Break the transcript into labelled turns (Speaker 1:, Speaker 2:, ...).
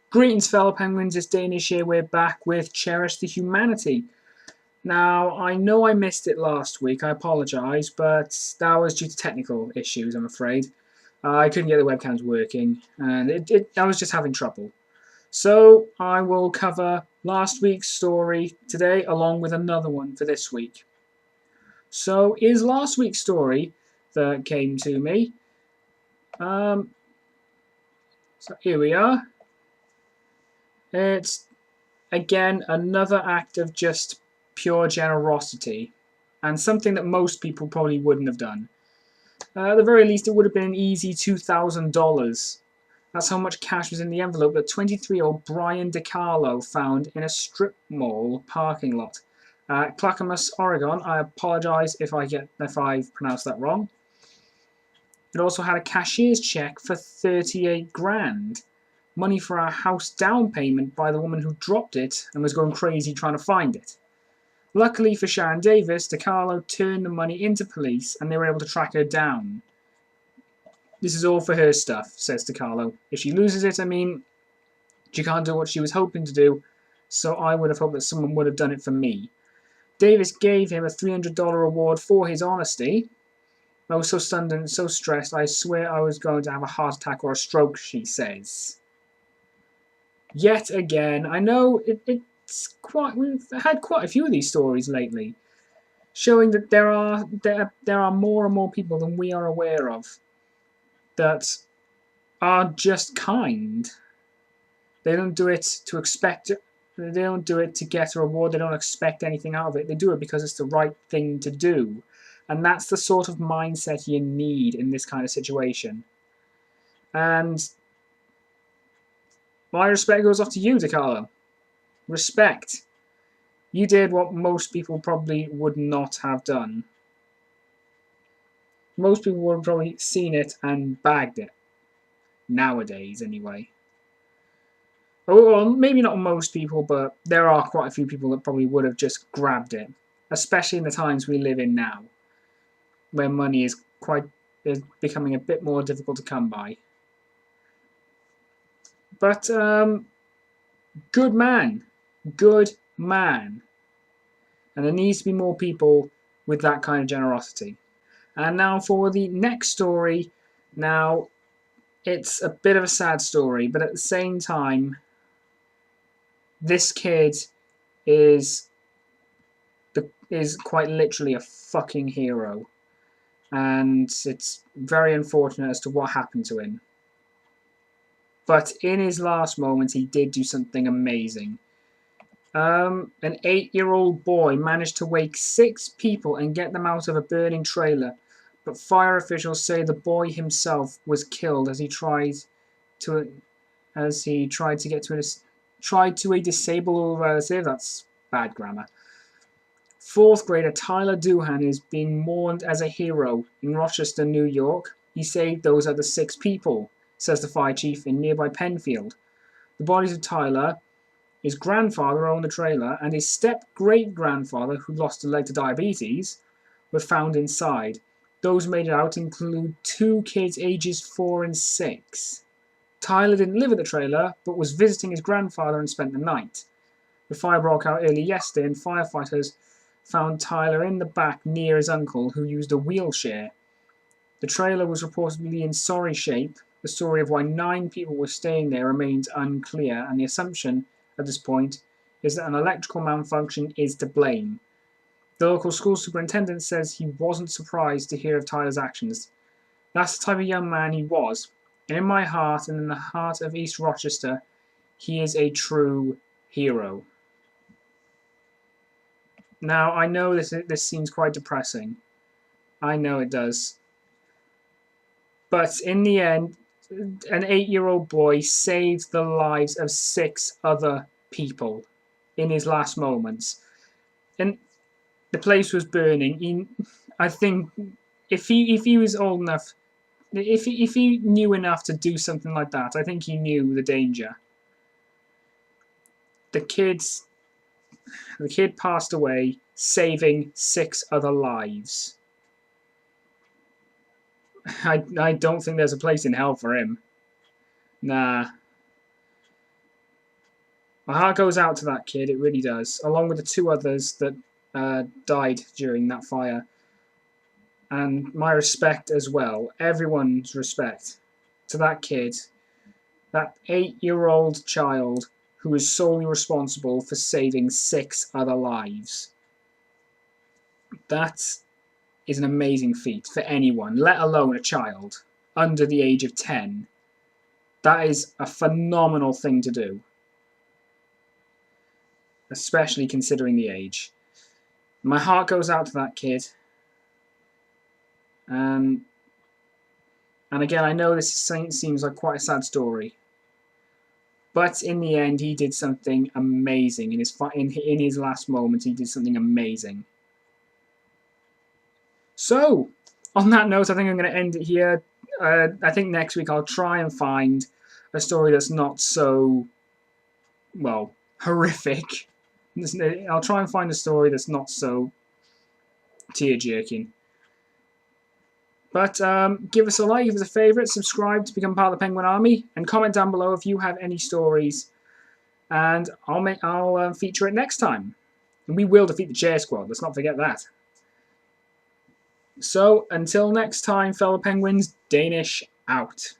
Speaker 1: Greetings, fellow penguins. It's Danish here. We're back with Cherish the Humanity. Now, I know I missed it last week. I apologise, but that was due to technical issues, I'm afraid. I couldn't get the webcams working, and I was just having trouble. So, I will cover last week's story today, along with another one for this week. So, is last week's story that came to me. So here we are. It's again another act of just pure generosity, and something that most people probably wouldn't have done. At the very least, it would have been an easy $2,000. That's how much cash was in the envelope that 23-year-old Brian DiCarlo found in a strip mall parking lot at Clackamas, Oregon. I apologize if I've pronounced that wrong. It also had a cashier's check for 38 grand. Money for our house down payment by the woman who dropped it and was going crazy trying to find it. Luckily for Sharon Davis, DiCarlo turned the money into police and they were able to track her down. This is all for her stuff, says DiCarlo. If she loses it, I mean, she can't do what she was hoping to do, so I would have hoped that someone would have done it for me. Davis gave him a $300 reward for his honesty. I was so stunned and so stressed, I swear I was going to have a heart attack or a stroke, she says. Yet again, I know we've had quite a few of these stories lately, showing that there are more and more people than we are aware of that are just kind. They don't do it to expect. They don't do it to get a reward. They don't expect anything out of it. They do it because it's the right thing to do, and that's the sort of mindset you need in this kind of situation. And my respect goes off to you, DiCarlo. Respect. You did what most people probably would not have done. Most people would have probably seen it and bagged it. Nowadays, anyway. Well, maybe not most people, but there are quite a few people that probably would have just grabbed it. Especially in the times we live in now, where money is becoming a bit more difficult to come by. But, good man. Good man. And there needs to be more people with that kind of generosity. And now for the next story. Now, it's a bit of a sad story, but at the same time, this kid is quite literally a fucking hero. And it's very unfortunate as to what happened to him. But in his last moments, he did do something amazing. An 8-year-old boy managed to wake 6 people and get them out of a burning trailer, but fire officials say the boy himself was killed as he tried to get to a disabled relative. That's bad grammar. 4th grader Tyler Doohan is being mourned as a hero in Rochester, New York. He saved those other 6 people, says the fire chief in nearby Penfield. The bodies of Tyler, his grandfather owned the trailer, and his step-great-grandfather, who lost a leg to diabetes, were found inside. Those made it out include 2 kids ages 4 and 6. Tyler didn't live at the trailer, but was visiting his grandfather and spent the night. The fire broke out early yesterday, and firefighters found Tyler in the back near his uncle, who used a wheelchair. The trailer was reportedly in sorry shape. The story of why 9 people were staying there remains unclear, and the assumption at this point is that an electrical malfunction is to blame. The local school superintendent says he wasn't surprised to hear of Tyler's actions. That's the type of young man he was, and in my heart and in the heart of East Rochester, he is a true hero. Now, I know this seems quite depressing. I know it does. But in the end, an 8-year-old boy saved the lives of 6 other people in his last moments. And the place was burning. I think if he was old enough, if he knew enough to do something like that, I think he knew the danger. The kid passed away, saving 6 other lives. I don't think there's a place in hell for him. Nah. My heart goes out to that kid, it really does, along with the 2 others that died during that fire. And my respect as well, everyone's respect to that kid, that 8-year-old child who is solely responsible for saving 6 other lives. That is an amazing feat for anyone, let alone a child under the age of 10. That is a phenomenal thing to do, especially considering the age. My heart goes out to that kid. And again, I know this seems like quite a sad story, but in the end, he did something amazing. In his last moments, he did something amazing. So, on that note, I think I'm going to end it here. I think next week I'll try and find a story that's not so, well, horrific. I'll try and find a story that's not so tear-jerking. But give us a like, give us a favourite, subscribe to become part of the Penguin Army, and comment down below if you have any stories, and I'll feature it next time. And we will defeat the Chair Squad, let's not forget that. So, until next time, fellow Penguins, Danish out.